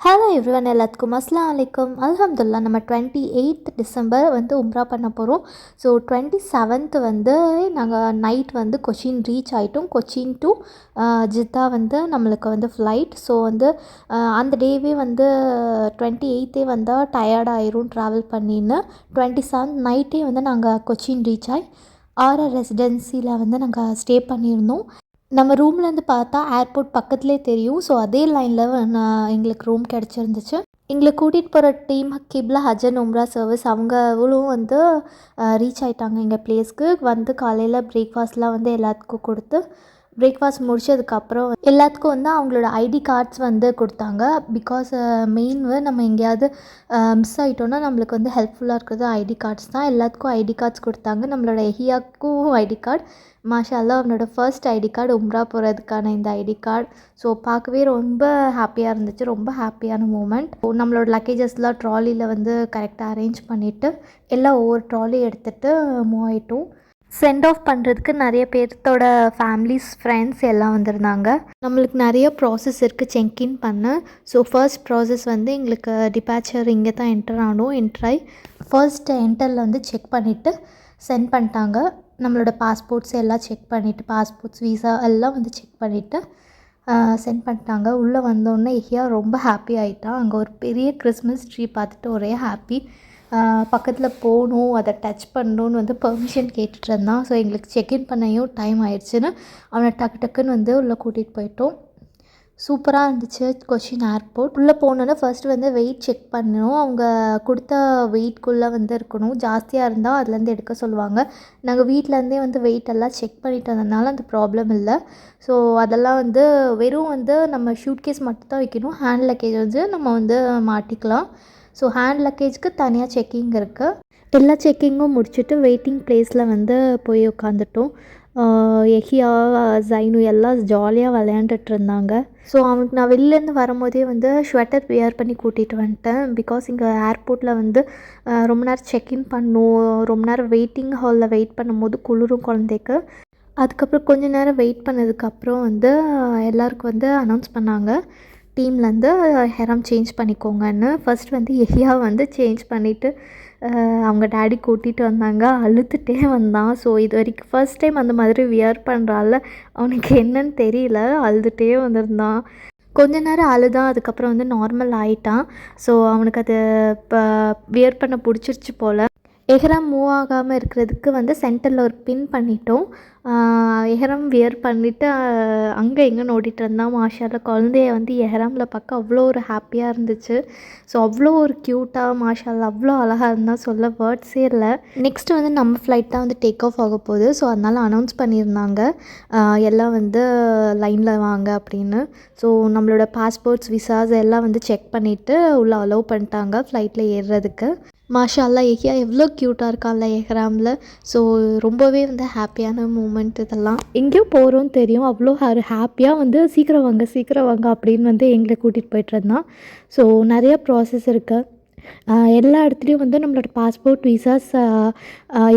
Hello everyone, எல்லாத்துக்கும் அஸ்ஸலாமு அலைக்கும். அல்ஹம்துலில்லாஹ் நம்ம 28th டிசம்பர் வந்து உம்ரா பண்ண போகிறோம். ஸோ 27th வந்து நாங்கள் நைட் வந்து கொச்சின் ரீச் ஆகிட்டோம். கொச்சின் டு ஜித்தா வந்து நம்மளுக்கு வந்து ஃப்ளைட். ஸோ வந்து அந்த டேவே வந்து 28 வந்தால் டயர்ட் ஆயிரும் ட்ராவல் பண்ணின்னு. 27 நைட்டே வந்து நாங்கள் கொச்சின் ரீச் ஆகி ஆர்ஆர் ரெசிடென்சியில் வந்து நாங்கள் ஸ்டே பண்ணியிருந்தோம். நம்ம ரூம்லேருந்து பார்த்தா ஏர்போர்ட் பக்கத்துலேயே தெரியும். ஸோ அதே லைனில் எங்களுக்கு ரூம் கிடச்சிருந்துச்சு. எங்களை கூட்டிகிட்டு போகிற team Qibla Hajj and Umrah service அவங்களும் வந்து ரீச் ஆகிட்டாங்க எங்கள் பிளேஸ்க்கு. வந்து காலையில் பிரேக்ஃபாஸ்ட்லாம் வந்து எல்லாத்துக்கும் கொடுத்து பிரேக்ஃபாஸ்ட் முடிச்சதுக்கப்புறம் எல்லாத்துக்கும் வந்து அவங்களோட ஐடி கார்ட்ஸ் வந்து கொடுத்தாங்க. பிகாஸ் மெயின் நம்ம எங்கேயாவது மிஸ் ஆகிட்டோன்னா நம்மளுக்கு வந்து ஹெல்ப்ஃபுல்லாக இருக்கிறது ஐடி கார்ட்ஸ் தான். எல்லாத்துக்கும் ஐடி கார்ட்ஸ் கொடுத்தாங்க. நம்மளோட எஹியாவுக்கும் ஐடி கார்டு, மாஷா அல்லாஹ் அவனோட ஃபர்ஸ்ட் ஐடி கார்டு உம்ரா போகிறதுக்கான இந்த ஐடி கார்டு. ஸோ பார்க்கவே ரொம்ப ஹாப்பியாக இருந்துச்சு. ரொம்ப ஹாப்பியான மூமெண்ட். நம்மளோட லக்கேஜஸ்லாம் ட்ராலியில் வந்து கரெக்டாக அரேஞ்ச் பண்ணிவிட்டு எல்லாம் ஒவ்வொரு ட்ராலி எடுத்துகிட்டு மூவ் ஆகிட்டோம். சென்ட் ஆஃப் பண்ணுறதுக்கு நிறைய பேர்த்தோட ஃபேமிலிஸ் ஃப்ரெண்ட்ஸ் எல்லாம் வந்திருந்தாங்க. நம்மளுக்கு நிறைய ப்ராசஸ் இருக்குது செக்இன் பண்ண. ஸோ ஃபர்ஸ்ட் ப்ராசஸ் வந்து எங்களுக்கு டிபாச்சர் இங்கே தான் என்டர் ஆனோம். என்ட்ராய் ஃபர்ஸ்ட் என்டரில் வந்து செக் பண்ணிவிட்டு சென்ட் பண்ணிட்டாங்க. நம்மளோட பாஸ்போர்ட்ஸ் எல்லாம் செக் பண்ணிவிட்டு பாஸ்போர்ட்ஸ் வீசா எல்லாம் வந்து செக் பண்ணிவிட்டு சென்ட் பண்ணிட்டாங்க. உள்ளே வந்தோடனே எஹியா ரொம்ப ஹாப்பி ஆகிட்டான். அங்கே ஒரு பெரிய கிறிஸ்மஸ் ட்ரீ பார்த்துட்டு ஒரே ஹாப்பி. பக்கத்தில் போகணும், அதை டச் பண்ணணுன்னு வந்து பெர்மிஷன் கேட்டுட்டு இருந்தான். ஸோ எங்களுக்கு செக்இன் பண்ணையும் டைம் ஆயிடுச்சுன்னு அவனை டக்குன்னு வந்து உள்ளே கூட்டிகிட்டு போயிட்டோம். சூப்பராக இருந்துச்சு கொச்சின் ஏர்போர்ட். உள்ளே போனோன்னே ஃபர்ஸ்ட்டு வந்து வெயிட் செக் பண்ணணும். அவங்க கொடுத்த வெயிட்குள்ளே வந்து இருக்கணும். ஜாஸ்தியாக இருந்தால் அதுலேருந்து எடுக்க சொல்லுவாங்க. நாங்கள் வீட்டிலேருந்தே வந்து வெயிட் எல்லாம் செக் பண்ணிட்டு வந்ததுனால அந்த ப்ராப்ளம் இல்லை. ஸோ அதெல்லாம் வந்து வெறும் வந்து நம்ம ஷூட்கேஸ் மட்டும் தான் வைக்கணும். ஹேண்ட் லக்கேஜ் வந்து நம்ம வந்து மாட்டிக்கலாம். ஸோ ஹேண்ட் லக்கேஜ்க்கு தனியாக செக்கிங் இருக்குது. எல்லா செக்கிங்கும் முடிச்சுட்டு வெயிட்டிங் ப்ளேஸில் வந்து போய் உட்காந்துட்டோம். எஹியா, ஜைனு எல்லாம் ஜாலியாக விளையாண்டுட்டு இருந்தாங்க. ஸோ அவனுக்கு நான் வெளிலேருந்து வரும்போதே வந்து ஸ்வெட்டர் வியர் பண்ணி கூட்டிகிட்டு வந்துட்டேன். பிகாஸ் இங்கே ஏர்போர்ட்டில் வந்து ரொம்ப நேரம் செக்இன் பண்ணும், ரொம்ப நேரம் வெயிட்டிங் ஹாலில் வெயிட் பண்ணும்போது குளிரும் குழந்தைக்கு. அதுக்கப்புறம் கொஞ்சம் நேரம் வெயிட் பண்ணதுக்கப்புறம் வந்து எல்லாருக்கும் வந்து அனௌன்ஸ் பண்ணாங்க டீம்லேருந்து ஹெரம் சேஞ்ச் பண்ணிக்கோங்கன்னு. ஃபர்ஸ்ட் வந்து எஹியா வந்து சேஞ்ச் பண்ணிவிட்டு அவங்க டேடி கூட்டிகிட்டு வந்தாங்க. அழுத்துட்டே வந்தான். ஸோ இது வரைக்கும் ஃபர்ஸ்ட் டைம் அந்த மாதிரி வியர் பண்ணுறால அவனுக்கு என்னன்னு தெரியல, அழுதுகிட்டே வந்திருந்தான். கொஞ்ச நேரம் அழுதான். அதுக்கப்புறம் வந்து நார்மல் ஆகிட்டான். ஸோ அவனுக்கு அது இப்போ வியர் பண்ண பிடிச்சிருச்சு போல். எஹ்ராம் மூவ் ஆகாமல் இருக்கிறதுக்கு வந்து சென்டரில் ஒரு பின் பண்ணிட்டோம். எஹ்ராம் வியர் பண்ணிவிட்டு அங்கே எங்கேன்னு ஓடிட்டு இருந்தான். மாஷாஅல்லாஹ் குழந்தைய வந்து எஹ்ராமில் பார்க்க அவ்வளோ ஒரு ஹாப்பியாக இருந்துச்சு. ஸோ அவ்வளோ ஒரு க்யூட்டாக மாஷாஅல்லாஹ் அவ்வளோ அழகாக இருந்தால் சொல்ல வேர்ட்ஸே இல்லை. நெக்ஸ்ட்டு வந்து நம்ம ஃப்ளைட் தான் வந்து டேக் ஆஃப் ஆக போகுது. ஸோ அதனால் அனௌன்ஸ் பண்ணியிருந்தாங்க எல்லாம் வந்து லைனில் வாங்க அப்படின்னு. ஸோ நம்மளோட பாஸ்போர்ட்ஸ் விசாஸ் எல்லாம் வந்து செக் பண்ணிவிட்டு உள்ளே அலோவ் பண்ணிட்டாங்க ஃப்ளைட்டில் ஏறுறதுக்கு. மாஷா அல்லாஹ் எஹியா எவ்வளோ க்யூட்டாக இருக்கான்ல எஹ்ராமில். ஸோ ரொம்பவே வந்து ஹாப்பியான மூமெண்ட் இதெல்லாம். எங்கேயோ போகிறோன்னு தெரியும், அவ்வளோ ஹாப்பியாக வந்து சீக்கிரம் வாங்க அப்படின்னு வந்து எங்களை கூட்டிகிட்டு போய்ட்டு இருந்தான். ஸோ நிறைய ப்ராசஸ் இருக்குது. எல்லா இடத்துலையும் வந்து நம்மளோட பாஸ்போர்ட் விசாஸ்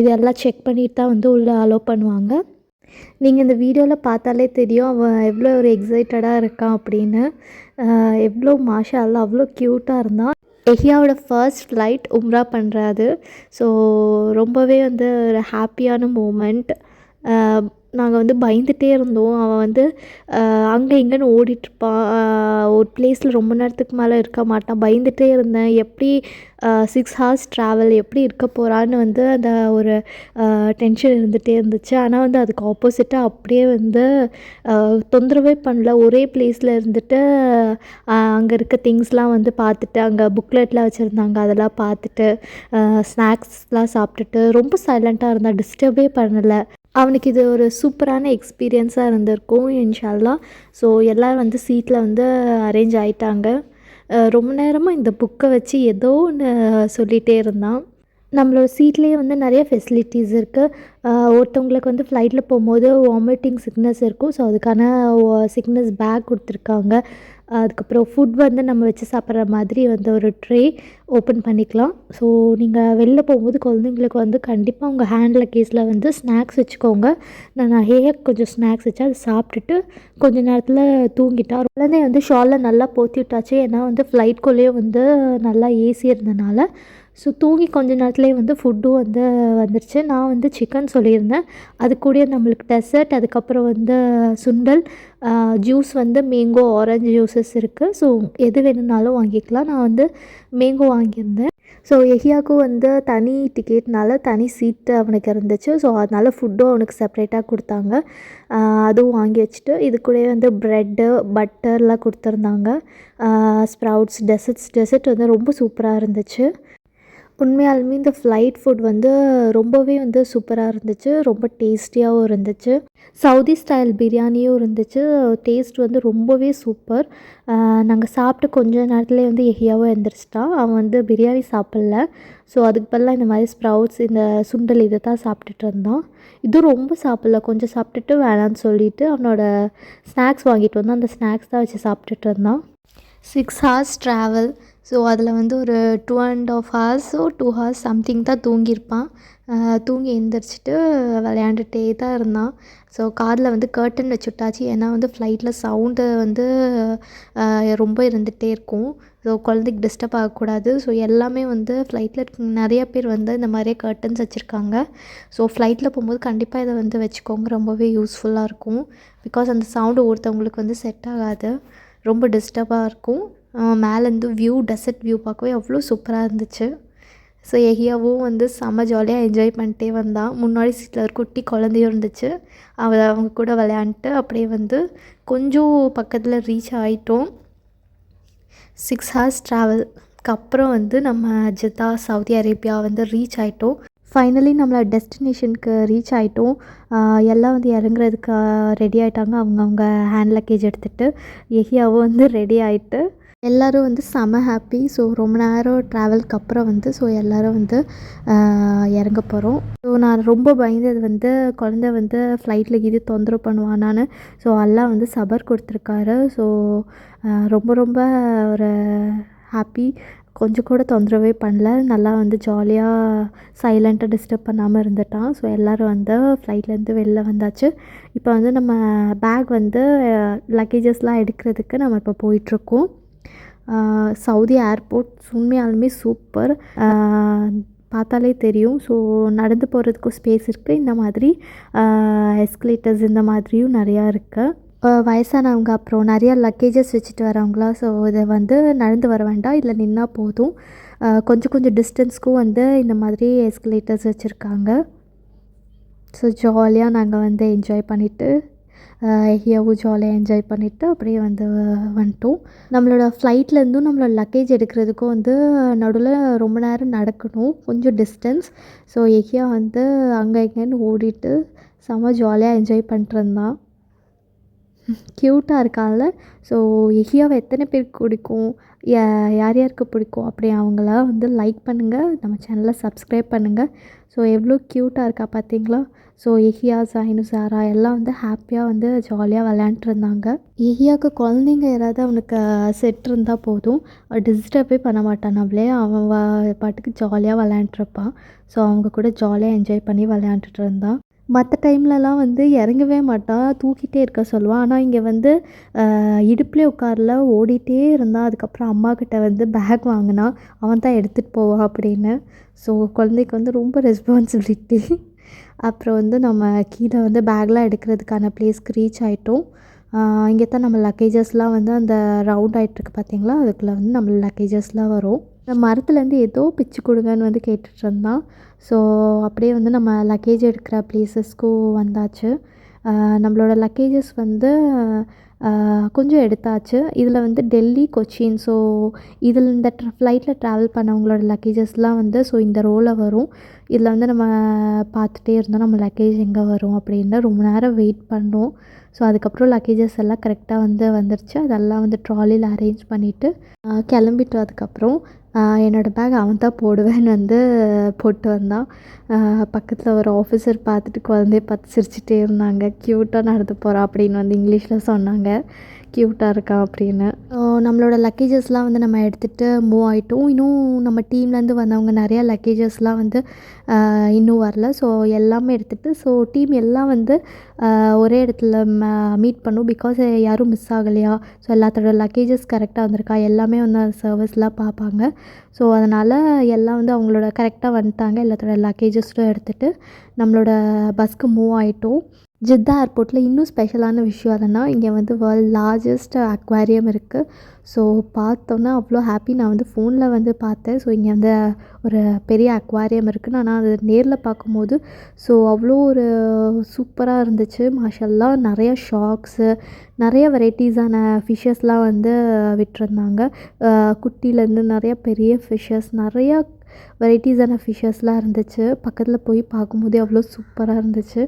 இதெல்லாம் செக் பண்ணிட்டு தான் வந்து உள்ளே அலோவ் பண்ணுவாங்க. நீங்கள் இந்த வீடியோவில் பார்த்தாலே தெரியும் அவன் எவ்வளோ ஒரு எக்ஸைட்டடாக இருக்கான் அப்படின்னு. எவ்வளோ மாஷா அல்லாஹ் அவ்வளோ க்யூட்டாக இருந்தான். எஹியாவோட ஃபர்ஸ்ட் ஃப்ளைட் உம்ரா பண்ணுறாது. ஸோ ரொம்பவே வந்து ஒரு ஹாப்பியான மூமெண்ட். நாங்கள் வந்து பயந்துகிட்டே இருந்தோம். அவன் வந்து அங்கே இங்கேன்னு ஓடிட்டுருப்பான். ஒரு பிளேஸில் ரொம்ப நேரத்துக்கு மேலே இருக்க மாட்டான். பயந்துகிட்டே இருந்தேன், எப்படி 6 hours ட்ராவல் எப்படி இருக்க போகிறான்னு வந்து அந்த ஒரு டென்ஷன் இருந்துகிட்டே இருந்துச்சு. ஆனால் வந்து அதுக்கு ஆப்போசிட்டாக அப்படியே வந்து தொந்தரவே பண்ணல. ஒரே பிளேஸில் இருந்துட்டு அங்கே இருக்க திங்ஸ்லாம் வந்து பார்த்துட்டு, அங்கே புக்லெட்லாம் வச்சுருந்தாங்க அதெல்லாம் பார்த்துட்டு ஸ்நாக்ஸ்லாம் சாப்பிட்டுட்டு ரொம்ப சைலண்ட்டாக இருந்தான். டிஸ்டர்பே பண்ணலை. அவனுக்கு இது ஒரு சூப்பரான எக்ஸ்பீரியன்ஸாக இருந்திருக்கும் இன்ஷா அல்லாஹ். ஸோ எல்லோரும் வந்து சீட்டில் வந்து அரேஞ்ச் ஆகிட்டாங்க. ரொம்ப நேரமாக இந்த புக்கை வச்சு ஏதோ ஒன்று சொல்லிகிட்டே இருந்தான். நம்மளோட சீட்லேயே வந்து நிறைய ஃபெசிலிட்டிஸ் இருக்குது. ஒருத்தவங்களுக்கு வந்து ஃப்ளைட்டில் போகும்போது வாமிட்டிங் சிக்னஸ் இருக்கும். ஸோ அதுக்கான சிக்னஸ் பேக் கொடுத்துருக்காங்க. அதுக்கப்புறம் ஃபுட் வந்து நம்ம வச்சு சாப்பிட்ற மாதிரி வந்து ஒரு ட்ரே ஓப்பன் பண்ணிக்கலாம். ஸோ நீங்கள் வெளில போகும்போது குழந்தைங்களுக்கு வந்து கண்டிப்பாக உங்கள் ஹேண்ட் லக்கேஜில் வந்து ஸ்நாக்ஸ் வச்சுக்கோங்க. நான் நிறைய கொஞ்சம் ஸ்நாக்ஸ் வச்சு அதை சாப்பிட்டுட்டு கொஞ்ச நேரத்தில் தூங்கிட்டா. குழந்தைய வந்து ஷாலில் நல்லா போத்தி விட்டாச்சு. ஏன்னா வந்து ஃப்ளைட்குள்ளேயே வந்து நல்லா ஏசி இருந்தனால. ஸோ தூங்கி கொஞ்ச நேரத்துலேயே வந்து ஃபுட்டும் வந்து வந்துருச்சு. நான் வந்து சிக்கன் சொல்லியிருந்தேன். அது கூடயே நம்மளுக்கு டெசர்ட், அதுக்கப்புறம் வந்து சுண்டல், ஜூஸ் வந்து மேங்கோ, ஆரஞ்சு ஜூஸஸ் இருக்குது. ஸோ எது வேணும்னாலும் வாங்கிக்கலாம். நான் வந்து மேங்கோ வாங்கியிருந்தேன். ஸோ எஹியாவுக்கும் வந்து தனி டிக்கெட்னால தனி சீட்டு அவனுக்கு இருந்துச்சு. ஸோ அதனால் ஃபுட்டும் அவனுக்கு செப்ரேட்டாக கொடுத்தாங்க. அதுவும் வாங்கி வச்சுட்டு இது கூடவே வந்து ப்ரெட்டு, பட்டர்லாம் கொடுத்துருந்தாங்க. ஸ்ப்ரவுட்ஸ், டெசர்ட் வந்து ரொம்ப சூப்பராக இருந்துச்சு. உண்மையாலுமே இந்த ஃப்ளைட் ஃபுட் வந்து ரொம்பவே வந்து சூப்பராக இருந்துச்சு. ரொம்ப டேஸ்டியாகவும் இருந்துச்சு. சவுதி ஸ்டைல் பிரியாணியும் இருந்துச்சு. டேஸ்ட் வந்து ரொம்பவே சூப்பர். நாங்கள் சாப்பிட்டு கொஞ்ச நேரத்துலேயே வந்து எஹியாவும் எந்திரிச்சிட்டான். அவன் வந்து பிரியாணி சாப்பிடல. ஸோ அதுக்கு பதிலாக இந்த மாதிரி ஸ்ப்ரவுட்ஸ், இந்த சுண்டல் இதை தான் சாப்பிட்டுட்டு இருந்தான். இதுவும் ரொம்ப சாப்பிடல. கொஞ்சம் சாப்பிட்டுட்டு வேணான்னு சொல்லிவிட்டு அவனோட ஸ்நாக்ஸ் வாங்கிட்டு வந்தான். அந்த ஸ்நாக்ஸ் தான் வச்சு சாப்பிட்டுட்டு இருந்தான். 6 ஹார்ஸ் ட்ராவல். ஸோ அதில் வந்து ஒரு 2.5 ஹார்ஸோ 2 ஹார்ஸ் சம்திங் தான் தூங்கியிருப்பான். தூங்கி எழுந்திரிச்சிட்டு விளையாண்டுட்டே தான் இருந்தான். ஸோ காதில் வந்து கர்டன் வச்சு விட்டாச்சு. ஏன்னா வந்து ஃப்ளைட்டில் சவுண்டு வந்து ரொம்ப இருந்துகிட்டே இருக்கும். ஸோ குழந்தைக்கு டிஸ்டர்ப் ஆகக்கூடாது. ஸோ எல்லாமே வந்து ஃப்ளைட்டில் நிறைய பேர் வந்து இந்த மாதிரியே கர்டன்ஸ் வச்சுருக்காங்க. ஸோ ஃப்ளைட்டில் போகும்போது கண்டிப்பாக இதை வந்து வச்சுக்கோங்க. ரொம்பவே யூஸ்ஃபுல்லாக இருக்கும். பிகாஸ் அந்த சவுண்டு ஒருத்தவங்களுக்கு வந்து செட் ஆகாது. ரொம்ப டிஸ்டர்பாக இருக்கும். மேலேருந்து டெசர்ட் வியூ பார்க்கவே அவ்வளோ சூப்பராக இருந்துச்சு. ஸோ எஹியாவும் வந்து செம்ம ஜாலியாக என்ஜாய் பண்ணிட்டே வந்தான். முன்னாடி சீட்டில் ஒரு குட்டி குழந்தையும் இருந்துச்சு. அவங்க கூட விளையாண்டுட்டு அப்படியே வந்து கொஞ்சம் பக்கத்தில் ரீச் ஆகிட்டோம். 6 ஹார்ஸ் ட்ராவல்க்கு அப்புறம் வந்து நம்ம ஜெத்தா, சவுதி அரேபியா வந்து ரீச் ஆகிட்டோம். ஃபைனலி நம்மளோட டெஸ்டினேஷனுக்கு ரீச் ஆகிட்டோம். எல்லாம் வந்து இறங்குறதுக்கு ரெடி ஆகிட்டாங்க. அவங்கவுங்க ஹேண்ட் லக்கேஜ் எடுத்துகிட்டு. எஹியாவும் வந்து ரெடி ஆகிட்டு எல்லோரும் வந்து செம ஹாப்பி. ஸோ ரொம்ப நேரம் ட்ராவலுக்கு அப்புறம் வந்து எல்லோரும் வந்து இறங்க போகிறோம். ஸோ நான் ரொம்ப பயந்தது வந்து குழந்த வந்து ஃப்ளைட்டில் இது தொந்தரவு பண்ணுவானான்னு. ஸோ எல்லாம் வந்து சபர் கொடுத்துருக்காரு. ஸோ ரொம்ப ரொம்ப ஒரு ஹாப்பி. கொஞ்சம் கூட தொந்தரவே பண்ணல. நல்லா வந்து ஜாலியாக சைலண்ட்டாக டிஸ்டர்ப் பண்ணாமல் இருந்துட்டான். ஸோ எல்லோரும் வந்து ஃப்ளைட்லேருந்து வெளில வந்தாச்சு. இப்போ வந்து நம்ம பேக் வந்து லக்கேஜஸ்லாம் எடுக்கிறதுக்கு நம்ம இப்போ போயிட்டுருக்கோம். சவுதி ஏர்போர்ட் உண்மையாலுமே சூப்பர். பார்த்தாலே தெரியும். ஸோ நடந்து போகிறதுக்கும் ஸ்பேஸ் இருக்குது. இந்த மாதிரி எஸ்கலேட்டர்ஸ் இந்த மாதிரியும் நிறையா இருக்குது. வயசானவங்க அப்புறம் நிறையா லக்கேஜஸ் வச்சுட்டு வரவங்களா. ஸோ இதை வந்து நடந்து வர வேண்டாம், இதில் நின்னா போதும். கொஞ்சம் கொஞ்சம் டிஸ்டன்ஸ்க்கும் வந்து இந்த மாதிரி எஸ்கலேட்டர்ஸ் வச்சுருக்காங்க. ஸோ ஜாலியாக நாங்கள் வந்து என்ஜாய் பண்ணிவிட்டு எஹியாவும் ஜாலியாக என்ஜாய் பண்ணிவிட்டு அப்படியே வந்து வந்துட்டோம். நம்மளோட ஃப்ளைட்லேருந்தும் நம்மளோட லக்கேஜ் எடுக்கிறதுக்கும் வந்து நடுவில் ரொம்ப நேரம் நடக்கணும், கொஞ்சம் டிஸ்டன்ஸ். ஸோ எஹியா வந்து அங்கே இங்கேன்னு ஓடிட்டு செம்ம ஜாலியாக என்ஜாய் பண்ணிட்டு இருந்தான். க்யூட்டாக இருக்கான்ல. ஸோ எஹியாவை எத்தனை பேருக்கு பிடிக்கும், யார் யாருக்கு பிடிக்கும் அப்படி அவங்களாம் வந்து லைக் பண்ணுங்கள், நம்ம சேனலை சப்ஸ்கிரைப் பண்ணுங்கள். ஸோ எவ்வளோ க்யூட்டாக இருக்கா பார்த்தீங்களா. ஸோ எஹியா, ஜைனு, சாரா எல்லாம் வந்து ஹாப்பியாக வந்து ஜாலியாக விளையாண்டுருந்தாங்க. எஹியாவுக்கு குழந்தைங்க யாராவது அவனுக்கு செட் இருந்தால் போதும், டிஸ்டர்பே பண்ண மாட்டான். அவளே அவன் பாட்டுக்கு ஜாலியாக விளையாண்டுருப்பான். ஸோ அவங்க கூட ஜாலியாக என்ஜாய் பண்ணி விளையாண்டுட்டு இருந்தான். மற்ற டைம்லலாம் வந்து இறங்கவே மாட்டான், தூக்கிட்டே இருக்க சொல்லுவான். ஆனால் இங்கே வந்து இடுப்புலேயே உட்காரல, ஓடிட்டே இருந்தான். அதுக்கப்புறம் அம்மாக்கிட்ட வந்து பேக் வாங்கினான், அவன் தான் எடுத்துகிட்டு போவான் அப்படின்னு. ஸோ குழந்தைக்கு வந்து ரொம்ப ரெஸ்பான்சிபிலிட்டி. அப்புறம் வந்து நம்ம கீழே வந்து பேக்லாம் எடுக்கிறதுக்கான ப்ளேஸ்க்கு ரீச் ஆகிட்டோம். இங்கே தான் நம்ம லக்கேஜஸ்லாம் வந்து அந்த ரவுண்ட் ஆகிட்டுருக்கு பார்த்தீங்களா, அதுக்குள்ளே வந்து நம்ம லக்கேஜஸ்லாம் வரும். இந்த மரத்துலேருந்து ஏதோ பிச்சு கொடுங்கன்னு வந்து கேட்டுட்டு இருந்தான். ஸோ அப்படியே வந்து நம்ம லக்கேஜ் எடுக்கிற ப்ளேஸஸ்க்கும் வந்தாச்சு. நம்மளோட லக்கேஜஸ் வந்து கொஞ்சம் எடுத்தாச்சு. இதில் வந்து டெல்லி, கொச்சின். ஸோ இதில் இந்த ஃப்ளைட்டில் ட்ராவல் பண்ணவங்களோட லக்கேஜஸ்லாம் வந்து இந்த ரோவில் வரும். இதில் வந்து நம்ம பார்த்துட்டே இருந்தோம் நம்ம லக்கேஜ் எங்கே வரும் அப்படின்னு. ரொம்ப நேரம் வெயிட் பண்ணோம். ஸோ அதுக்கப்புறம் லக்கேஜஸ் எல்லாம் கரெக்டாக வந்து வந்துருச்சு. அதெல்லாம் வந்து ட்ராலியில் அரேஞ்ச் பண்ணிவிட்டு கிளம்பிட்டோம். அதுக்கப்புறம் என்னோடய பேக் அவன் தான் போடுவேன்னு வந்து போட்டு வந்தான். பக்கத்தில் ஒரு ஆஃபீஸர் பார்த்துட்டு குழந்தைய பார்த்து சிரிச்சிட்டே இருந்தாங்க. க்யூட்டாக நடந்து போகிறா அப்படின்னு வந்து இங்கிலீஷில் சொன்னாங்க. க்யூட்டாக இருக்கா அப்படின்னு. நம்மளோட லக்கேஜஸ்லாம் வந்து நம்ம எடுத்துகிட்டு மூவ் ஆகிட்டோம். இன்னும் நம்ம டீம்லேருந்து வந்தவங்க நிறையா லக்கேஜஸ்லாம் வந்து இன்னும் வரல. ஸோ எல்லாமே எடுத்துகிட்டு ஸோ டீம் எல்லாம் வந்து ஒரே இடத்துல மீட் பண்ணோம். பிகாஸ் யாரும் மிஸ் ஆகலையா, ஸோ எல்லாத்தோட லக்கேஜஸ் கரெக்டாக வந்திருக்கா, எல்லாமே வந்து சர்வீஸ்லாம் பார்ப்பாங்க. ஸோ அதனால் எல்லாம் வந்து அவங்களோட கரெக்டாக வந்துட்டாங்க. எல்லாத்தோட லக்கேஜஸும் எடுத்துகிட்டு நம்மளோட பஸ்க்கு மூவ் ஆகிட்டோம். ஜித்தா ஏர்போர்ட்டில் இன்னும் ஸ்பெஷலான விஷயம் என்னென்னா, இங்கே வந்து வேர்ல்ட் லார்ஜஸ்ட் அக்வாரியம் இருக்குது. ஸோ பார்த்தோன்னா அவ்வளோ ஹாப்பி. நான் வந்து ஃபோனில் வந்து பார்த்தேன். ஸோ இங்கே வந்து ஒரு பெரிய அக்வாரியம் இருக்குன்னு. ஆனால் அது நேரில் பார்க்கும்போது ஸோ அவ்வளோ ஒரு சூப்பராக இருந்துச்சு. மாஷாஅல்லாஹ் நிறையா ஷார்க்ஸு, நிறைய வெரைட்டிஸான ஃபிஷ்ஷஸ்லாம் வந்து விட்டிருந்தாங்க. குட்டிலேருந்து நிறைய பெரிய ஃபிஷ்ஷஸ், நிறையா வெரைட்டிஸான ஃபிஷ்ஷஸ்லாம் இருந்துச்சு. பக்கத்தில் போய் பார்க்கும்போதே அவ்வளோ சூப்பராக இருந்துச்சு.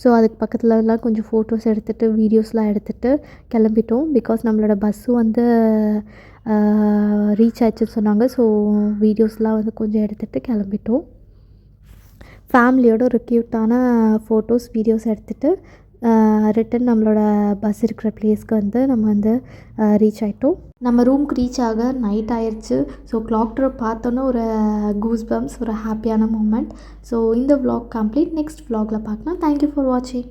ஸோ அதுக்கு பக்கத்துலலாம் கொஞ்சம் ஃபோட்டோஸ் எடுத்துகிட்டு வீடியோஸ்லாம் எடுத்துகிட்டு கிளம்பிட்டோம். பிகாஸ் நம்மளோட பஸ்ஸும் வந்து ரீச் ஆயிடுச்சுன்னு சொன்னாங்க. ஸோ வீடியோஸ்லாம் வந்து கொஞ்சம் எடுத்துகிட்டு கிளம்பிட்டோம். ஃபேமிலியோட ஒரு க்யூட்டான ஃபோட்டோஸ் வீடியோஸ் எடுத்துகிட்டு ரிட்டன் நம்மளோட பஸ் இருக்கிற ப்ளேஸ்க்கு வந்து நம்ம வந்து ரீச் ஆகிட்டோம். நம்ம ரூம்க்கு ரீச் ஆக நைட் ஆயிடுச்சு. ஸோ கிளாக் டவர் பார்த்தோன்னே ஒரு கூஸ் பம்ப்ஸ், ஒரு ஹாப்பியான மூமெண்ட். ஸோ இந்த vlog கம்ப்ளீட். நெக்ஸ்ட் vlogல பார்க்கலாம். தேங்க்யூ ஃபார் வாட்சிங்.